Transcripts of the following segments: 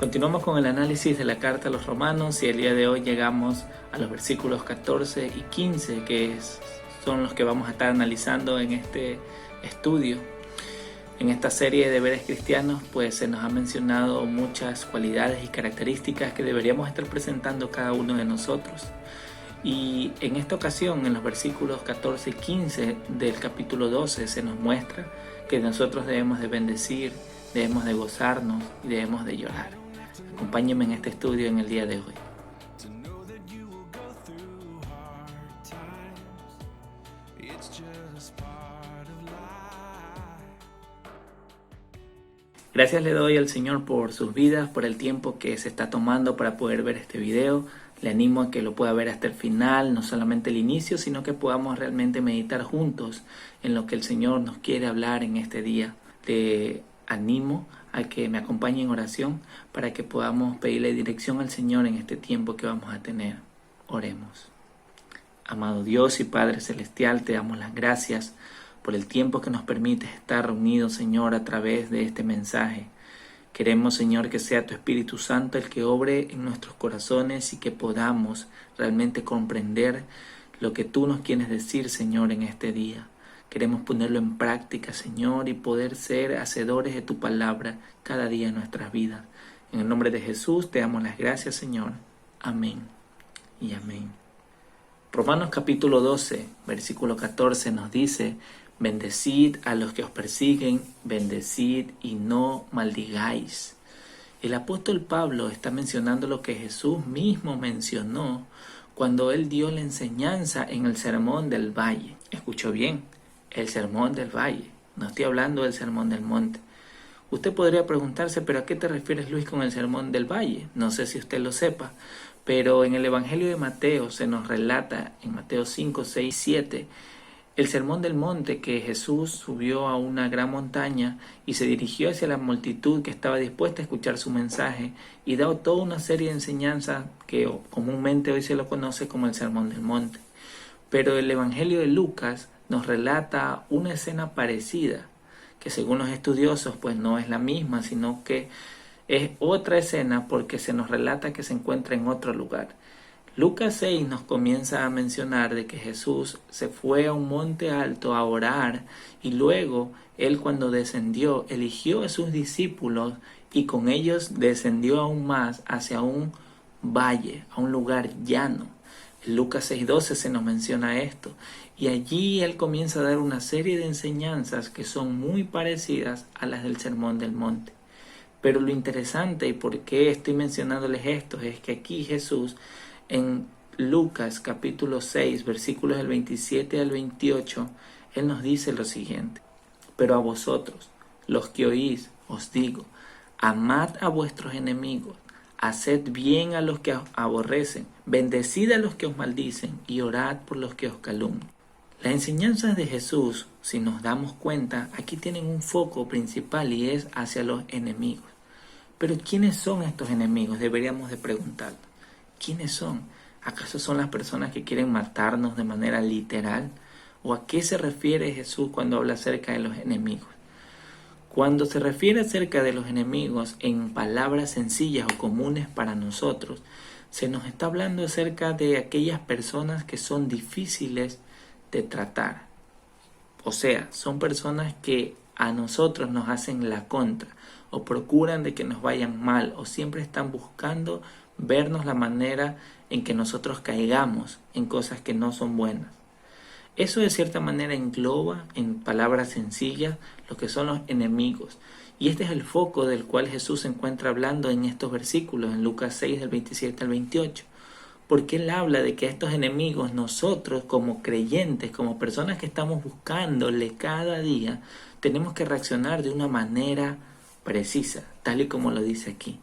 Continuamos con el análisis de la carta a los romanos y el día de hoy llegamos a los versículos 14 y 15 son los que vamos a estar analizando en este estudio. En esta serie de deberes cristianos pues se nos ha mencionado muchas cualidades y características que deberíamos estar presentando cada uno de nosotros. Y en esta ocasión, en los versículos 14 y 15 del capítulo 12, se nos muestra que nosotros debemos de bendecir, debemos de gozarnos y debemos de llorar. Acompáñenme en este estudio en el día de hoy. Gracias le doy al Señor por sus vidas, por el tiempo que se está tomando para poder ver este video. Le animo a que lo pueda ver hasta el final, no solamente el inicio, sino que podamos realmente meditar juntos en lo que el Señor nos quiere hablar en este día. Le animo a que me acompañe en oración para que podamos pedirle dirección al Señor en este tiempo que vamos a tener. Oremos. Amado Dios y Padre Celestial, te damos las gracias por el tiempo que nos permites estar reunidos, Señor, a través de este mensaje. Queremos, Señor, que sea tu Espíritu Santo el que obre en nuestros corazones y que podamos realmente comprender lo que tú nos quieres decir, Señor, en este día. Queremos ponerlo en práctica, Señor, y poder ser hacedores de tu palabra cada día en nuestras vidas. En el nombre de Jesús te damos las gracias, Señor. Amén y amén. Romanos capítulo 12, versículo 14 nos dice: bendecid a los que os persiguen, bendecid y no maldigáis. El apóstol Pablo está mencionando lo que Jesús mismo mencionó cuando él dio la enseñanza en el Sermón del Valle. Escuchó bien, el Sermón del Valle. No estoy hablando del Sermón del Monte. Usted podría preguntarse, ¿pero a qué te refieres, Luis, con el Sermón del Valle? No sé si usted lo sepa, pero en el Evangelio de Mateo se nos relata en Mateo 5, 6, 7 el Sermón del Monte, que Jesús subió a una gran montaña y se dirigió hacia la multitud que estaba dispuesta a escuchar su mensaje y dio toda una serie de enseñanzas que comúnmente hoy se lo conoce como el Sermón del Monte. Pero el Evangelio de Lucas nos relata una escena parecida, que según los estudiosos pues no es la misma, sino que es otra escena porque se nos relata que se encuentra en otro lugar. Lucas 6 nos comienza a mencionar de que Jesús se fue a un monte alto a orar y luego él, cuando descendió, eligió a sus discípulos y con ellos descendió aún más hacia un valle, a un lugar llano. En Lucas 6:12 se nos menciona esto y allí él comienza a dar una serie de enseñanzas que son muy parecidas a las del Sermón del Monte. Pero lo interesante y por qué estoy mencionándoles esto es que aquí Jesús, en Lucas capítulo 6, versículos del 27 al 28, Él nos dice lo siguiente: pero a vosotros, los que oís, os digo, amad a vuestros enemigos, haced bien a los que os aborrecen, bendecid a los que os maldicen y orad por los que os calumnian. Las enseñanzas de Jesús, si nos damos cuenta, aquí tienen un foco principal y es hacia los enemigos. Pero ¿quiénes son estos enemigos? Deberíamos de preguntarnos. ¿Quiénes son? ¿Acaso son las personas que quieren matarnos de manera literal? ¿O a qué se refiere Jesús cuando habla acerca de los enemigos? Cuando se refiere acerca de los enemigos en palabras sencillas o comunes para nosotros, se nos está hablando acerca de aquellas personas que son difíciles de tratar. O sea, son personas que a nosotros nos hacen la contra o procuran de que nos vayan mal o siempre están buscando vernos la manera en que nosotros caigamos en cosas que no son buenas. Eso de cierta manera engloba en palabras sencillas lo que son los enemigos. Y este es el foco del cual Jesús se encuentra hablando en estos versículos, en Lucas 6 del 27 al 28. Porque Él habla de que estos enemigos nosotros como creyentes, como personas que estamos buscándole cada día, tenemos que reaccionar de una manera precisa, tal y como lo dice aquí.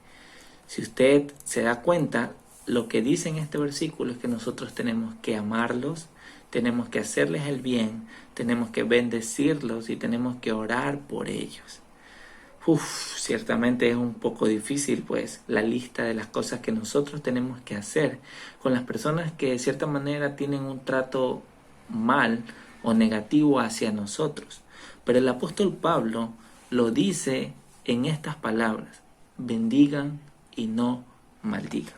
Si usted se da cuenta, lo que dice en este versículo es que nosotros tenemos que amarlos, tenemos que hacerles el bien, tenemos que bendecirlos y tenemos que orar por ellos. Ciertamente es un poco difícil pues la lista de las cosas que nosotros tenemos que hacer con las personas que de cierta manera tienen un trato mal o negativo hacia nosotros. Pero el apóstol Pablo lo dice en estas palabras: bendigan y no maldigan.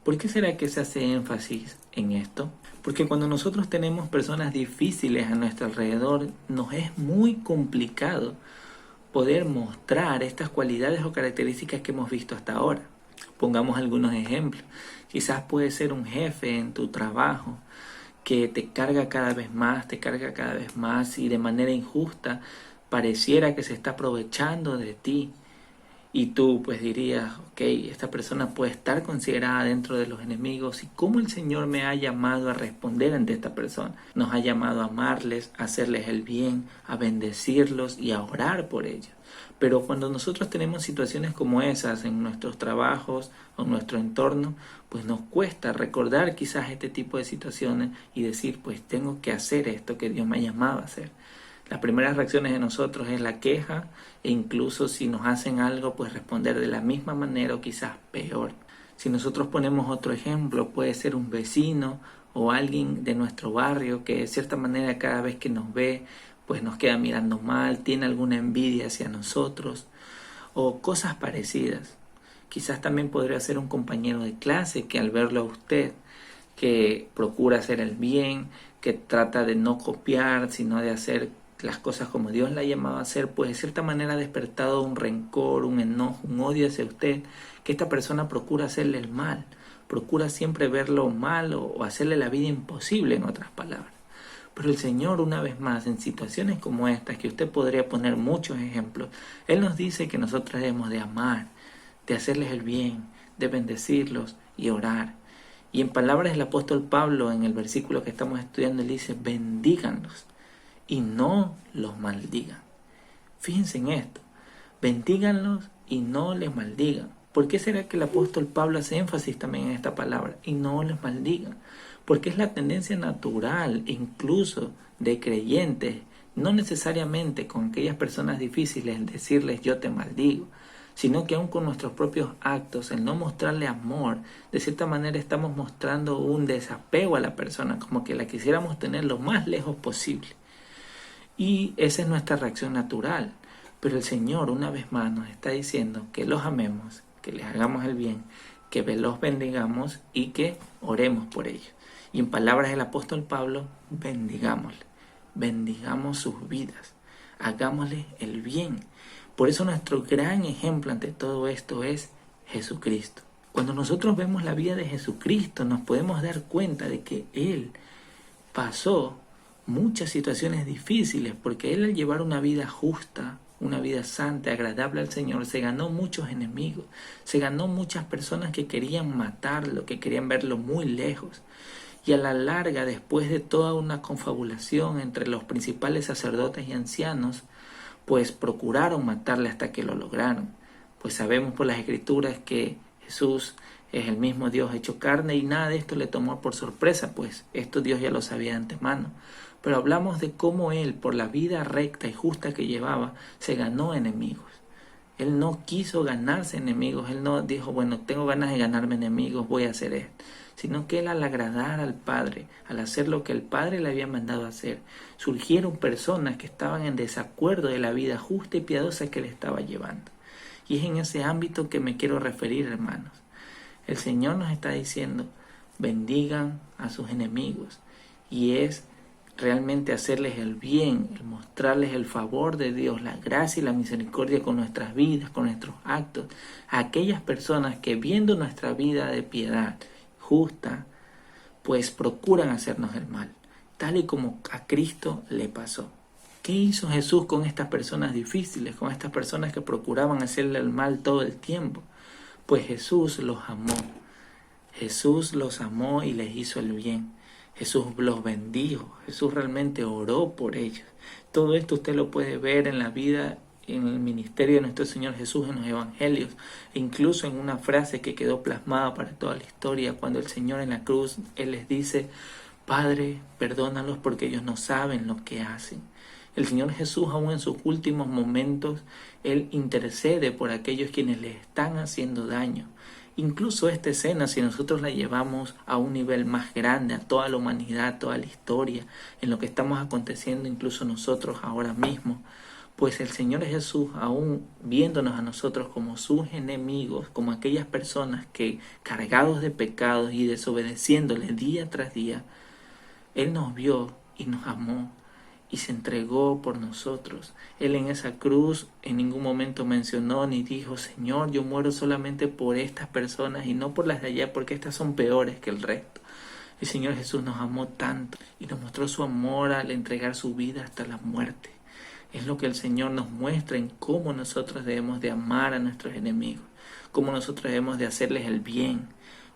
¿Por qué será que se hace énfasis en esto? Porque cuando nosotros tenemos personas difíciles a nuestro alrededor, nos es muy complicado poder mostrar estas cualidades o características que hemos visto hasta ahora. Pongamos algunos ejemplos. Quizás puede ser un jefe en tu trabajo que te carga cada vez más y de manera injusta pareciera que se está aprovechando de ti. Y tú pues dirías, ok, esta persona puede estar considerada dentro de los enemigos. ¿Y cómo el Señor me ha llamado a responder ante esta persona? Nos ha llamado a amarles, a hacerles el bien, a bendecirlos y a orar por ellos. Pero cuando nosotros tenemos situaciones como esas en nuestros trabajos o en nuestro entorno, pues nos cuesta recordar quizás este tipo de situaciones y decir, pues tengo que hacer esto que Dios me ha llamado a hacer. Las primeras reacciones de nosotros es la queja e incluso si nos hacen algo, pues responder de la misma manera o quizás peor. Si nosotros ponemos otro ejemplo, puede ser un vecino o alguien de nuestro barrio que de cierta manera cada vez que nos ve, pues nos queda mirando mal, tiene alguna envidia hacia nosotros o cosas parecidas. Quizás también podría ser un compañero de clase que al verlo a usted, que procura hacer el bien, que trata de no copiar, sino de hacer las cosas como Dios la ha llamado a hacer, pues de cierta manera ha despertado un rencor, un enojo, un odio hacia usted, que esta persona procura hacerle el mal, procura siempre verlo mal o hacerle la vida imposible, en otras palabras. Pero el Señor, una vez más, en situaciones como estas, que usted podría poner muchos ejemplos, Él nos dice que nosotros debemos de amar, de hacerles el bien, de bendecirlos y orar. Y en palabras del apóstol Pablo, en el versículo que estamos estudiando, él dice, bendíganlos y no los maldigan. Fíjense en esto, bendíganlos y no les maldigan. ¿Por qué será que el apóstol Pablo hace énfasis también en esta palabra? Y no les maldigan. Porque es la tendencia natural, incluso de creyentes, no necesariamente con aquellas personas difíciles, decirles yo te maldigo, sino que aún con nuestros propios actos, el no mostrarle amor, de cierta manera estamos mostrando un desapego a la persona, como que la quisiéramos tener lo más lejos posible. Y esa es nuestra reacción natural. Pero el Señor una vez más nos está diciendo que los amemos, que les hagamos el bien, que los bendigamos y que oremos por ellos. Y en palabras del apóstol Pablo, bendigamos sus vidas, hagámosles el bien. Por eso nuestro gran ejemplo ante todo esto es Jesucristo. Cuando nosotros vemos la vida de Jesucristo, nos podemos dar cuenta de que Él pasó muchas situaciones difíciles, porque Él al llevar una vida justa, una vida santa, agradable al Señor, se ganó muchos enemigos, se ganó muchas personas que querían matarlo, que querían verlo muy lejos. Y a la larga, después de toda una confabulación entre los principales sacerdotes y ancianos, pues procuraron matarle hasta que lo lograron. Pues sabemos por las Escrituras que Jesús es el mismo Dios hecho carne y nada de esto le tomó por sorpresa, pues esto Dios ya lo sabía de antemano. Pero hablamos de cómo Él, por la vida recta y justa que llevaba, se ganó enemigos. Él no quiso ganarse enemigos, Él no dijo, bueno, tengo ganas de ganarme enemigos, voy a hacer esto. Sino que Él al agradar al Padre, al hacer lo que el Padre le había mandado hacer, surgieron personas que estaban en desacuerdo de la vida justa y piadosa que Él estaba llevando. Y es en ese ámbito que me quiero referir, hermanos. El Señor nos está diciendo, bendigan a sus enemigos. Y es realmente hacerles el bien, el mostrarles el favor de Dios, la gracia y la misericordia con nuestras vidas, con nuestros actos, a aquellas personas que viendo nuestra vida de piedad justa, pues procuran hacernos el mal, tal y como a Cristo le pasó. ¿Qué hizo Jesús con estas personas difíciles, con estas personas que procuraban hacerle el mal todo el tiempo? Pues Jesús los amó. Jesús los amó y les hizo el bien. Jesús los bendijo, Jesús realmente oró por ellos. Todo esto usted lo puede ver en la vida, en el ministerio de nuestro Señor Jesús, en los evangelios, e incluso en una frase que quedó plasmada para toda la historia, cuando el Señor en la cruz, Él les dice, Padre, perdónalos porque ellos no saben lo que hacen. El Señor Jesús, aún en sus últimos momentos, Él intercede por aquellos quienes le están haciendo daño. Incluso esta escena, si nosotros la llevamos a un nivel más grande, a toda la humanidad, toda la historia, en lo que estamos aconteciendo incluso nosotros ahora mismo, Pues el Señor Jesús, aún viéndonos a nosotros como sus enemigos, como aquellas personas que cargados de pecados y desobedeciéndole día tras día, Él nos vio y nos amó y se entregó por nosotros. Él en esa cruz en ningún momento mencionó ni dijo: Señor, yo muero solamente por estas personas y no por las de allá, porque estas son peores que el resto. El Señor Jesús nos amó tanto y nos mostró su amor al entregar su vida hasta la muerte. Es lo que el Señor nos muestra en cómo nosotros debemos de amar a nuestros enemigos, cómo nosotros debemos de hacerles el bien,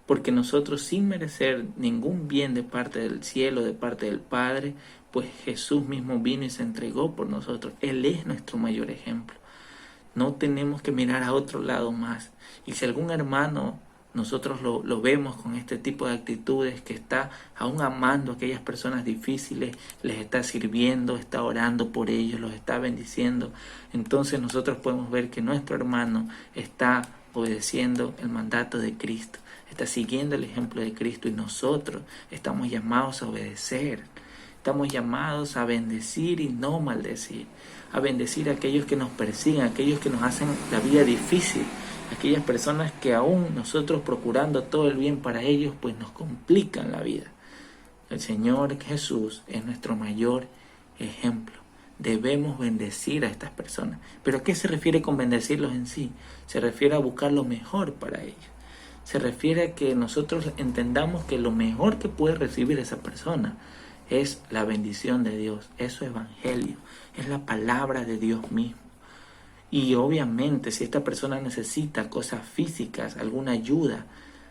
porque nosotros, sin merecer ningún bien de parte del cielo, de parte del Padre, pues Jesús mismo vino y se entregó por nosotros. Él es nuestro mayor ejemplo. No tenemos que mirar a otro lado más. Y si algún hermano nosotros lo vemos con este tipo de actitudes, que está aún amando a aquellas personas difíciles, les está sirviendo, está orando por ellos, los está bendiciendo, entonces nosotros podemos ver que nuestro hermano está obedeciendo el mandato de Cristo, está siguiendo el ejemplo de Cristo, y nosotros estamos llamados a obedecer. Estamos llamados a bendecir y no maldecir, a bendecir a aquellos que nos persiguen, a aquellos que nos hacen la vida difícil, aquellas personas que aún nosotros procurando todo el bien para ellos, pues nos complican la vida. El Señor Jesús es nuestro mayor ejemplo. Debemos bendecir a estas personas. ¿Pero a qué se refiere con bendecirlos en sí? Se refiere a buscar lo mejor para ellos. Se refiere a que nosotros entendamos que lo mejor que puede recibir esa persona es la bendición de Dios, es su evangelio, es la palabra de Dios mismo. Y obviamente si esta persona necesita cosas físicas, alguna ayuda,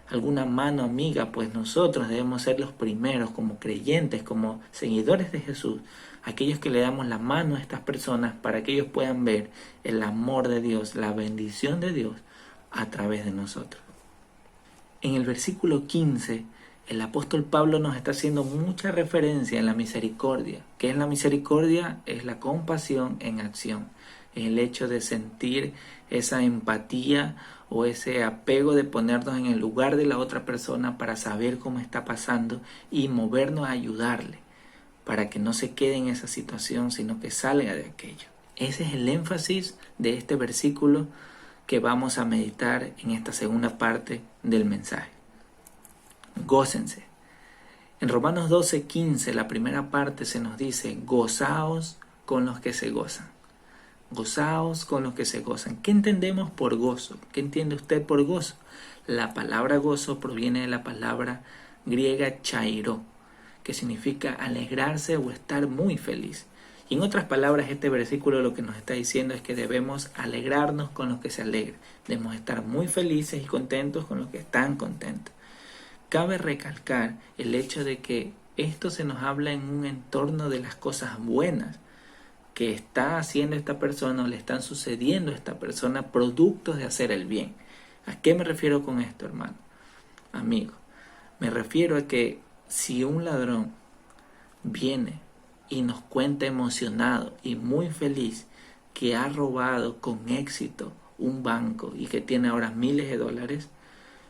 alguna mano amiga, pues nosotros debemos ser los primeros como creyentes, como seguidores de Jesús, aquellos que le damos la mano a estas personas para que ellos puedan ver el amor de Dios, la bendición de Dios a través de nosotros. En el versículo 15, el apóstol Pablo nos está haciendo mucha referencia en la misericordia. ¿Qué es la misericordia? Es la compasión en acción. Es el hecho de sentir esa empatía o ese apego de ponernos en el lugar de la otra persona para saber cómo está pasando y movernos a ayudarle, para que no se quede en esa situación, sino que salga de aquello. Ese es el énfasis de este versículo que vamos a meditar en esta segunda parte del mensaje. Gócense. En Romanos 12:15, la primera parte se nos dice: gozaos con los que se gozan. Gozaos con los que se gozan. ¿Qué entendemos por gozo? ¿Qué entiende usted por gozo? La palabra gozo proviene de la palabra griega chairo, que significa alegrarse o estar muy feliz. Y en otras palabras, este versículo lo que nos está diciendo es que debemos alegrarnos con los que se alegran. Debemos estar muy felices y contentos con los que están contentos. Cabe recalcar el hecho de que esto se nos habla en un entorno de las cosas buenas que está haciendo esta persona o le están sucediendo a esta persona, productos de hacer el bien. ¿A qué me refiero con esto, hermano? Amigo, me refiero a que si un ladrón viene y nos cuenta emocionado y muy feliz que ha robado con éxito un banco y que tiene ahora miles de dólares,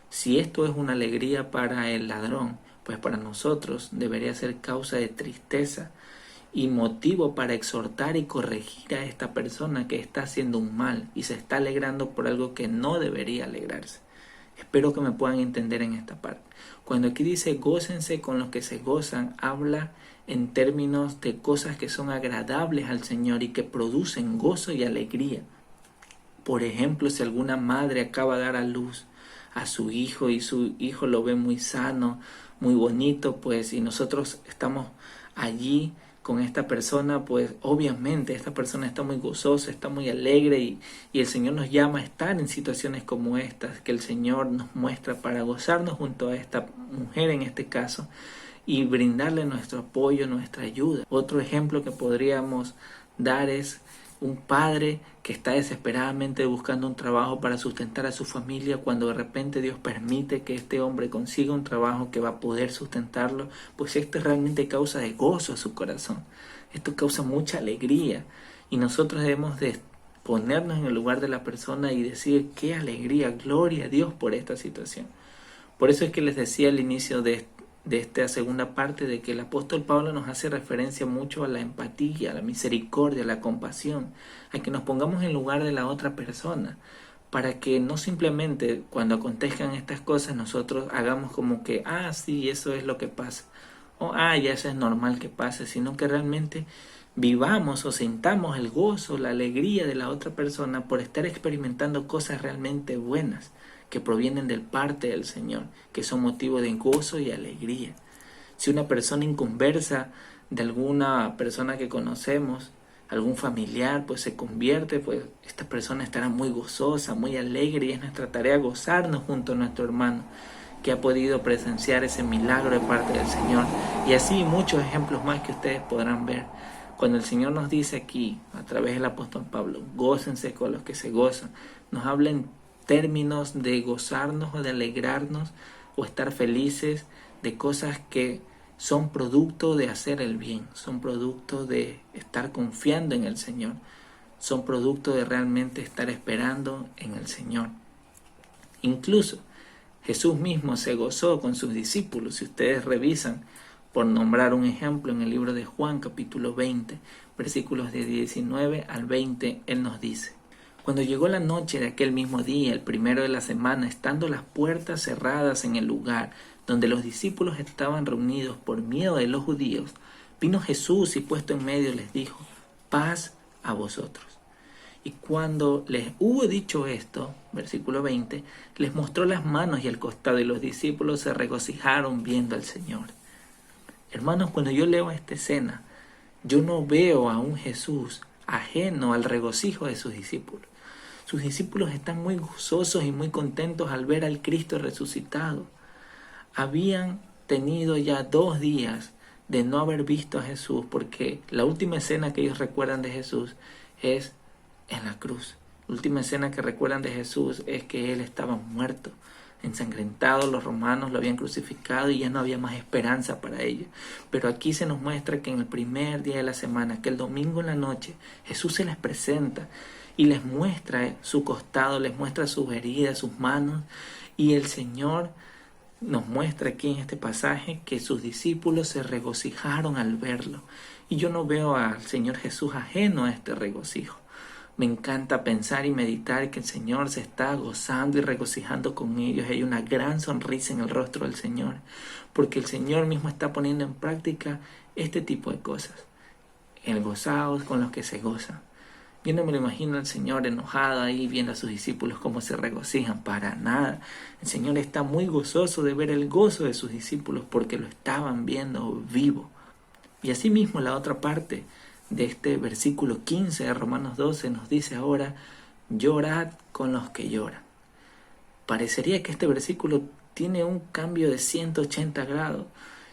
si esto es una alegría para el ladrón, pues para nosotros debería ser causa de tristeza y motivo para exhortar y corregir a esta persona que está haciendo un mal y se está alegrando por algo que no debería alegrarse. Espero que me puedan entender en esta parte. Cuando aquí dice gócense con los que se gozan, habla en términos de cosas que son agradables al Señor y que producen gozo y alegría. Por ejemplo, si alguna madre acaba de dar a luz a su hijo y su hijo lo ve muy sano, muy bonito, pues, y nosotros estamos allí con esta persona, pues obviamente esta persona está muy gozosa, está muy alegre y el Señor nos llama a estar en situaciones como estas, que el Señor nos muestra para gozarnos junto a esta mujer en este caso y brindarle nuestro apoyo, nuestra ayuda. Otro ejemplo que podríamos dar es un padre que está desesperadamente buscando un trabajo para sustentar a su familia, cuando de repente Dios permite que este hombre consiga un trabajo que va a poder sustentarlo, pues esto es realmente causa de gozo a su corazón. Esto causa mucha alegría y nosotros debemos de ponernos en el lugar de la persona y decir: qué alegría, gloria a Dios por esta situación. Por eso es que les decía al inicio de de esta segunda parte de que el apóstol Pablo nos hace referencia mucho a la empatía, a la misericordia, a la compasión, a que nos pongamos en lugar de la otra persona, para que no simplemente cuando acontezcan estas cosas nosotros hagamos como que, sí, eso es lo que pasa, o ya eso es normal que pase, sino que realmente vivamos o sintamos el gozo, la alegría de la otra persona por estar experimentando cosas realmente buenas que provienen de parte del Señor, que son motivo de gozo y alegría. Si una persona inconversa de alguna persona que conocemos, algún familiar, pues se convierte, pues esta persona estará muy gozosa, muy alegre, y es nuestra tarea gozarnos junto a nuestro hermano que ha podido presenciar ese milagro de parte del Señor. Y así muchos ejemplos más que ustedes podrán ver. Cuando el Señor nos dice aquí, a través del apóstol Pablo, gócense con los que se gozan, nos habla en términos de gozarnos o de alegrarnos o estar felices de cosas que son producto de hacer el bien, son producto de estar confiando en el Señor, son producto de realmente estar esperando en el Señor. Incluso Jesús mismo se gozó con sus discípulos. Si ustedes revisan, por nombrar un ejemplo, en el libro de Juan capítulo 20, versículos de 19 al 20, Él nos dice: cuando llegó la noche de aquel mismo día, el primero de la semana, estando las puertas cerradas en el lugar donde los discípulos estaban reunidos por miedo de los judíos, vino Jesús y puesto en medio les dijo: paz a vosotros. Y cuando les hubo dicho esto, versículo 20, les mostró las manos y el costado, y los discípulos se regocijaron viendo al Señor. Hermanos, cuando yo leo esta escena, yo no veo a un Jesús ajeno al regocijo de sus discípulos. Sus discípulos están muy gozosos y muy contentos al ver al Cristo resucitado. Habían tenido ya 2 días de no haber visto a Jesús, porque la última escena que ellos recuerdan de Jesús es en la cruz. La última escena que recuerdan de Jesús es que Él estaba muerto, ensangrentado, los romanos lo habían crucificado y ya no había más esperanza para ellos. Pero aquí se nos muestra que en el primer día de la semana, que el domingo en la noche, Jesús se les presenta y les muestra su costado, les muestra sus heridas, sus manos, y el Señor nos muestra aquí en este pasaje que sus discípulos se regocijaron al verlo. Y yo no veo al Señor Jesús ajeno a este regocijo. Me encanta pensar y meditar que el Señor se está gozando y regocijando con ellos. Hay una gran sonrisa en el rostro del Señor, porque el Señor mismo está poniendo en práctica este tipo de cosas. El gozaos con los que se gozan. Yo no me lo imagino al Señor enojado ahí viendo a sus discípulos cómo se regocijan, para nada. El Señor está muy gozoso de ver el gozo de sus discípulos porque lo estaban viendo vivo. Y asimismo la otra parte de este versículo 15 de Romanos 12 nos dice ahora: llorad con los que lloran. Parecería que este versículo tiene un cambio de 180 grados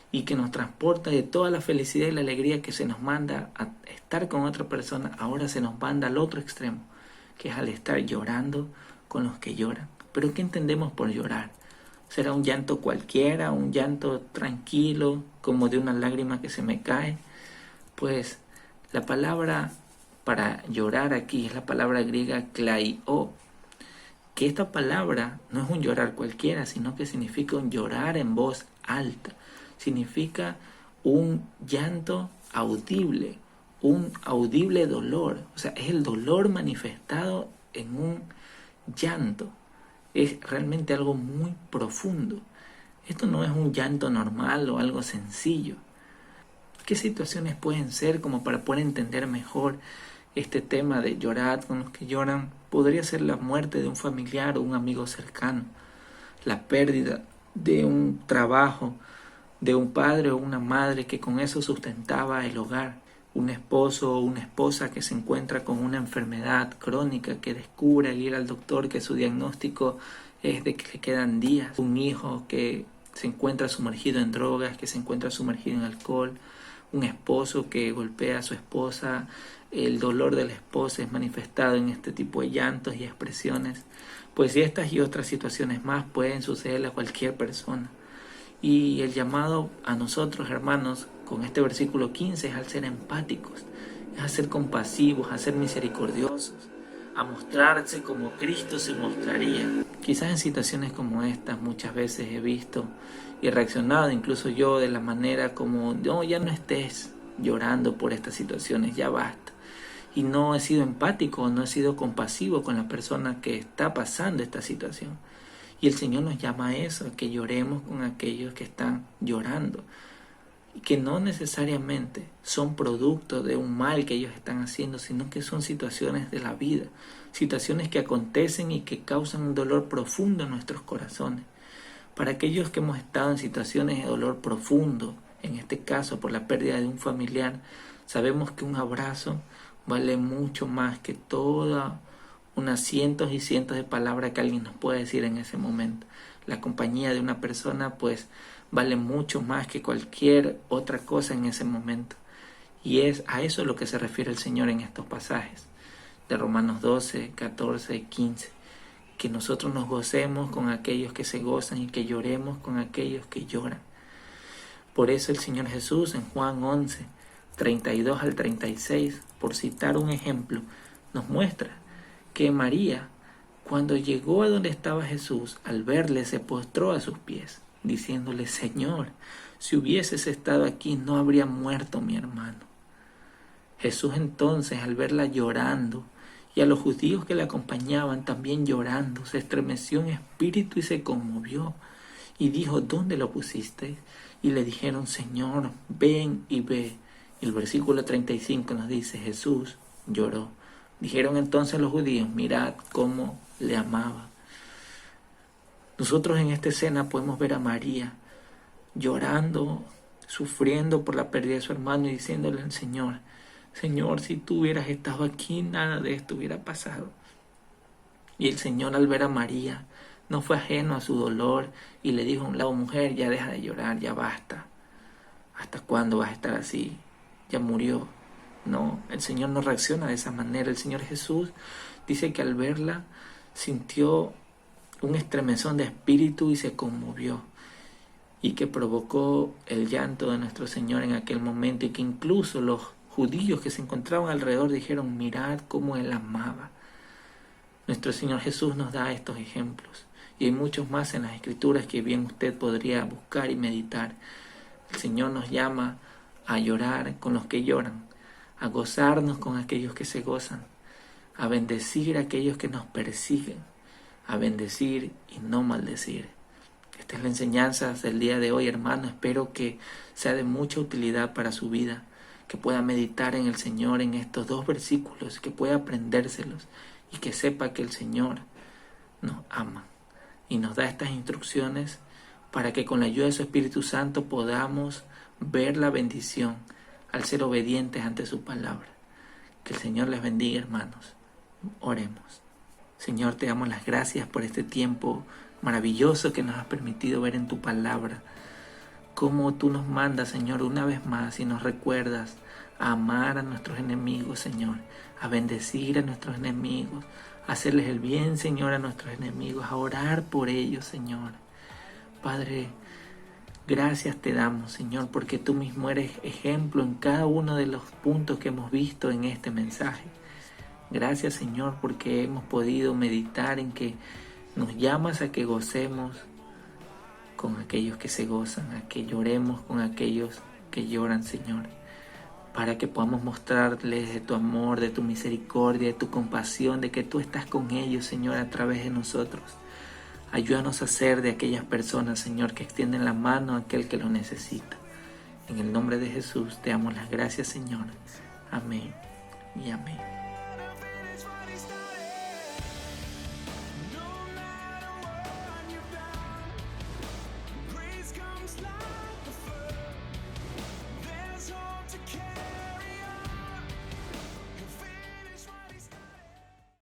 y que nos transporta de toda la felicidad y la alegría que se nos manda a estar con otra persona, ahora se nos manda al otro extremo, que es al estar llorando con los que lloran. ¿Pero qué entendemos por llorar? ¿Será un llanto cualquiera, un llanto tranquilo, como de una lágrima que se me cae? Pues la palabra para llorar aquí es la palabra griega klaio, que esta palabra no es un llorar cualquiera, sino que significa un llorar en voz alta. Significa un llanto audible, un audible dolor. O sea, es el dolor manifestado en un llanto. Es realmente algo muy profundo. Esto no es un llanto normal o algo sencillo. ¿Qué situaciones pueden ser como para poder entender mejor este tema de llorar con los que lloran? Podría ser la muerte de un familiar o un amigo cercano, la pérdida de un trabajo, de un padre o una madre que con eso sustentaba el hogar, un esposo o una esposa que se encuentra con una enfermedad crónica, que descubre al ir al doctor que su diagnóstico es de que le quedan días, un hijo que se encuentra sumergido en drogas, que se encuentra sumergido en alcohol, un esposo que golpea a su esposa. El dolor de la esposa es manifestado en este tipo de llantos y expresiones. Pues estas y otras situaciones más pueden sucederle a cualquier persona. Y el llamado a nosotros, hermanos, con este versículo 15 es al ser empáticos, es a ser compasivos, a ser misericordiosos, a mostrarse como Cristo se mostraría. Quizás en situaciones como estas muchas veces he visto y reaccionado, incluso yo, de la manera como, no, ya no estés llorando por estas situaciones, ya basta. Y no he sido empático, no he sido compasivo con la persona que está pasando esta situación. Y el Señor nos llama a eso, a que lloremos con aquellos que están llorando. Y que no necesariamente son producto de un mal que ellos están haciendo, sino que son situaciones de la vida. Situaciones que acontecen y que causan un dolor profundo en nuestros corazones. Para aquellos que hemos estado en situaciones de dolor profundo, en este caso por la pérdida de un familiar, sabemos que un abrazo vale mucho más que todas unas cientos y cientos de palabras que alguien nos puede decir en ese momento. La compañía de una persona pues vale mucho más que cualquier otra cosa en ese momento. Y es a eso a lo que se refiere el Señor en estos pasajes de Romanos 12, 14 y 15. Que nosotros nos gocemos con aquellos que se gozan y que lloremos con aquellos que lloran. Por eso el Señor Jesús en Juan 11, 32 al 36, por citar un ejemplo, nos muestra que María, cuando llegó a donde estaba Jesús, al verle se postró a sus pies, diciéndole: Señor, si hubieses estado aquí no habría muerto mi hermano. Jesús entonces, al verla llorando, y a los judíos que la acompañaban también llorando, se estremeció en espíritu y se conmovió, y dijo: ¿Dónde lo pusisteis? Y le dijeron: Señor, ven y ve. Y el versículo 35 nos dice: Jesús lloró. Dijeron entonces los judíos: mirad cómo le amaba. Nosotros en esta escena podemos ver a María llorando, sufriendo por la pérdida de su hermano y diciéndole al Señor: Señor, si tú hubieras estado aquí, nada de esto hubiera pasado. Y el Señor, al ver a María, no fue ajeno a su dolor y le dijo a un lado: mujer, ya deja de llorar, ya basta. ¿Hasta cuándo vas a estar así? Ya murió. No, el Señor no reacciona de esa manera. El Señor Jesús dice que al verla sintió un estremezón de espíritu y se conmovió, y que provocó el llanto de nuestro Señor en aquel momento, y que incluso los judíos que se encontraban alrededor dijeron: mirad cómo Él amaba. Nuestro Señor Jesús nos da estos ejemplos, y hay muchos más en las Escrituras que bien usted podría buscar y meditar. El Señor nos llama a llorar con los que lloran, a gozarnos con aquellos que se gozan, a bendecir a aquellos que nos persiguen, a bendecir y no maldecir. Esta es la enseñanza del día de hoy, hermano. Espero que sea de mucha utilidad para su vida, que pueda meditar en el Señor en estos dos versículos, que pueda aprendérselos y que sepa que el Señor nos ama y nos da estas instrucciones para que con la ayuda de su Espíritu Santo podamos ver la bendición al ser obedientes ante su palabra. Que el Señor les bendiga, hermanos. Oremos. Señor, te damos las gracias por este tiempo maravilloso que nos has permitido ver en tu palabra. Cómo tú nos mandas, Señor, una vez más y nos recuerdas a amar a nuestros enemigos, Señor, a bendecir a nuestros enemigos, a hacerles el bien, Señor, a nuestros enemigos, a orar por ellos, Señor. Padre, gracias te damos, Señor, porque tú mismo eres ejemplo en cada uno de los puntos que hemos visto en este mensaje. Gracias, Señor, porque hemos podido meditar en que nos llamas a que gocemos con aquellos que se gozan, a que lloremos con aquellos que lloran, Señor, para que podamos mostrarles de tu amor, de tu misericordia, de tu compasión, de que tú estás con ellos, Señor, a través de nosotros. Ayúdanos a ser de aquellas personas, Señor, que extienden la mano a aquel que lo necesita. En el nombre de Jesús te damos las gracias, Señor. Amén y amén.